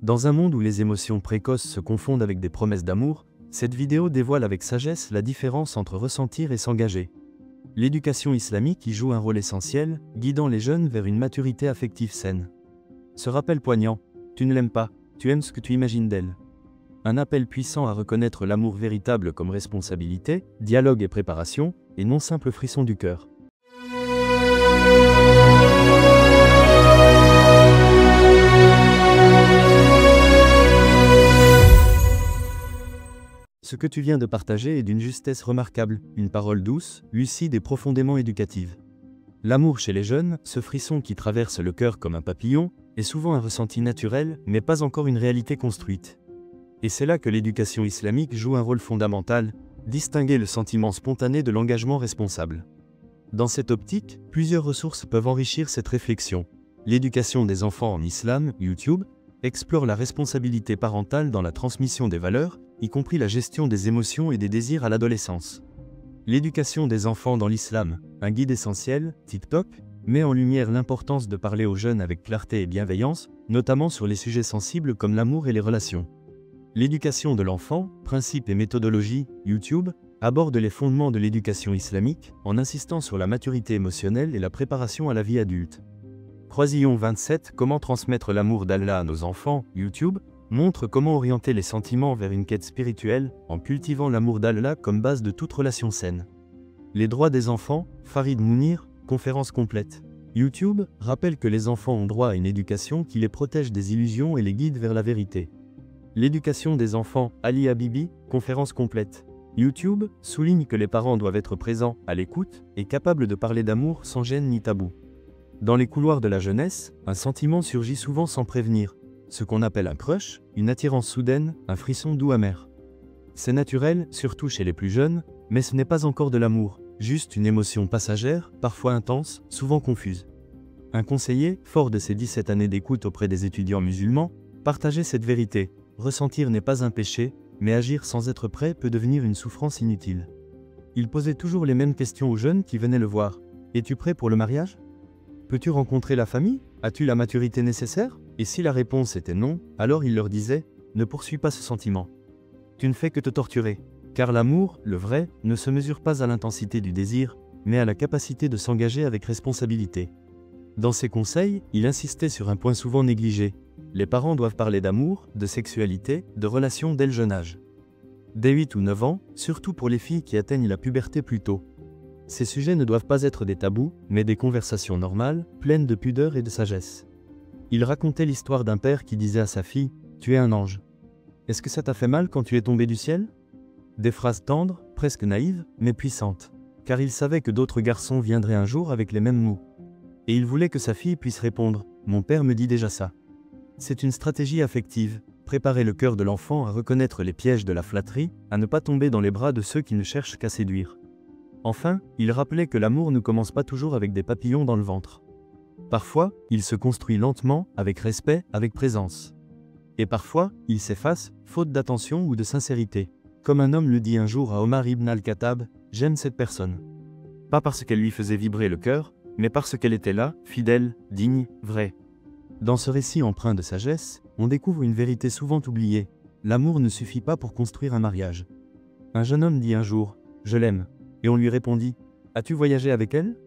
Dans un monde où les émotions précoces se confondent avec des promesses d'amour, cette vidéo dévoile avec sagesse la différence entre ressentir et s'engager. L'éducation islamique y joue un rôle essentiel, guidant les jeunes vers une maturité affective saine. Ce rappel poignant, tu ne l'aimes pas, tu aimes ce que tu imagines d'elle. Un appel puissant à reconnaître l'amour véritable comme responsabilité, dialogue et préparation, et non simple frisson du cœur. Ce que tu viens de partager est d'une justesse remarquable, une parole douce, lucide et profondément éducative. L'amour chez les jeunes, ce frisson qui traverse le cœur comme un papillon, est souvent un ressenti naturel, mais pas encore une réalité construite. Et c'est là que l'éducation islamique joue un rôle fondamental, distinguer le sentiment spontané de l'engagement responsable. Dans cette optique, plusieurs ressources peuvent enrichir cette réflexion. L'éducation des enfants en islam, YouTube, explore la responsabilité parentale dans la transmission des valeurs, y compris la gestion des émotions et des désirs à l'adolescence. L'éducation des enfants dans l'islam, un guide essentiel, TikTok, met en lumière l'importance de parler aux jeunes avec clarté et bienveillance, notamment sur les sujets sensibles comme l'amour et les relations. L'éducation de l'enfant, principes et méthodologies, YouTube, aborde les fondements de l'éducation islamique, en insistant sur la maturité émotionnelle et la préparation à la vie adulte. Croisillon 27, comment transmettre l'amour d'Allah à nos enfants, YouTube, montre comment orienter les sentiments vers une quête spirituelle, en cultivant l'amour d'Allah comme base de toute relation saine. Les droits des enfants, Farid Mounir, conférence complète. YouTube rappelle que les enfants ont droit à une éducation qui les protège des illusions et les guide vers la vérité. L'éducation des enfants, Ali Habibi, conférence complète. YouTube souligne que les parents doivent être présents, à l'écoute, et capables de parler d'amour sans gêne ni tabou. Dans les couloirs de la jeunesse, un sentiment surgit souvent sans prévenir, ce qu'on appelle un crush, une attirance soudaine, un frisson doux amer. C'est naturel, surtout chez les plus jeunes, mais ce n'est pas encore de l'amour, juste une émotion passagère, parfois intense, souvent confuse. Un conseiller, fort de ses 17 années d'écoute auprès des étudiants musulmans, partageait cette vérité. Ressentir n'est pas un péché, mais agir sans être prêt peut devenir une souffrance inutile. Il posait toujours les mêmes questions aux jeunes qui venaient le voir. Es-tu prêt pour le mariage ? Peux-tu rencontrer la famille ? As-tu la maturité nécessaire ? Et si la réponse était non, alors il leur disait « Ne poursuis pas ce sentiment. Tu ne fais que te torturer. » Car l'amour, le vrai, ne se mesure pas à l'intensité du désir, mais à la capacité de s'engager avec responsabilité. Dans ses conseils, il insistait sur un point souvent négligé. Les parents doivent parler d'amour, de sexualité, de relations dès le jeune âge. Dès 8 ou 9 ans, surtout pour les filles qui atteignent la puberté plus tôt. Ces sujets ne doivent pas être des tabous, mais des conversations normales, pleines de pudeur et de sagesse. Il racontait l'histoire d'un père qui disait à sa fille « Tu es un ange. Est-ce que ça t'a fait mal quand tu es tombé du ciel ?» Des phrases tendres, presque naïves, mais puissantes. Car il savait que d'autres garçons viendraient un jour avec les mêmes mots. Et il voulait que sa fille puisse répondre « Mon père me dit déjà ça. » C'est une stratégie affective, préparer le cœur de l'enfant à reconnaître les pièges de la flatterie, à ne pas tomber dans les bras de ceux qui ne cherchent qu'à séduire. Enfin, il rappelait que l'amour ne commence pas toujours avec des papillons dans le ventre. Parfois, il se construit lentement, avec respect, avec présence. Et parfois, il s'efface, faute d'attention ou de sincérité. Comme un homme le dit un jour à Omar ibn al-Khattab, « J'aime cette personne. Pas parce qu'elle lui faisait vibrer le cœur, mais parce qu'elle était là, fidèle, digne, vraie. » Dans ce récit empreint de sagesse, on découvre une vérité souvent oubliée. L'amour ne suffit pas pour construire un mariage. Un jeune homme dit un jour « Je l'aime ». Et on lui répondit « As-tu voyagé avec elle ?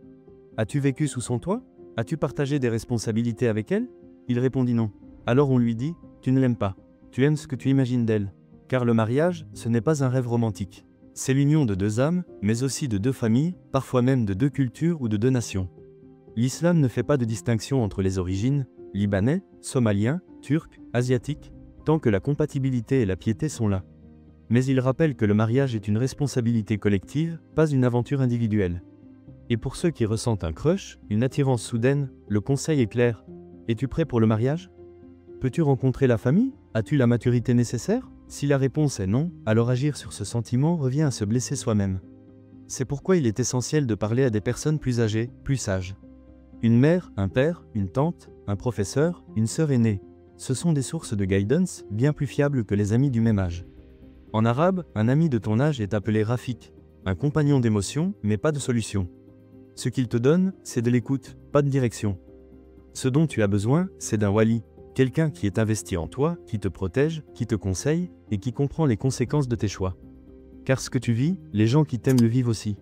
As-tu vécu sous son toit ? As-tu partagé des responsabilités avec elle ?» Il répondit non. Alors on lui dit « Tu ne l'aimes pas. Tu aimes ce que tu imagines d'elle. » Car le mariage, ce n'est pas un rêve romantique. C'est l'union de deux âmes, mais aussi de deux familles, parfois même de deux cultures ou de deux nations. L'islam ne fait pas de distinction entre les origines, libanais, somaliens, turcs, asiatiques, tant que la compatibilité et la piété sont là. Mais il rappelle que le mariage est une responsabilité collective, pas une aventure individuelle. Et pour ceux qui ressentent un crush, une attirance soudaine, le conseil est clair. Es-tu prêt pour le mariage ? Peux-tu rencontrer la famille ? As-tu la maturité nécessaire ? Si la réponse est non, alors agir sur ce sentiment revient à se blesser soi-même. C'est pourquoi il est essentiel de parler à des personnes plus âgées, plus sages. Une mère, un père, une tante, un professeur, une sœur aînée. Ce sont des sources de guidance bien plus fiables que les amis du même âge. En arabe, un ami de ton âge est appelé Rafik, un compagnon d'émotion, mais pas de solution. Ce qu'il te donne, c'est de l'écoute, pas de direction. Ce dont tu as besoin, c'est d'un wali, Quelqu'un qui est investi en toi, qui te protège, qui te conseille, et qui comprend les conséquences de tes choix. Car ce que tu vis, les gens qui t'aiment le vivent aussi.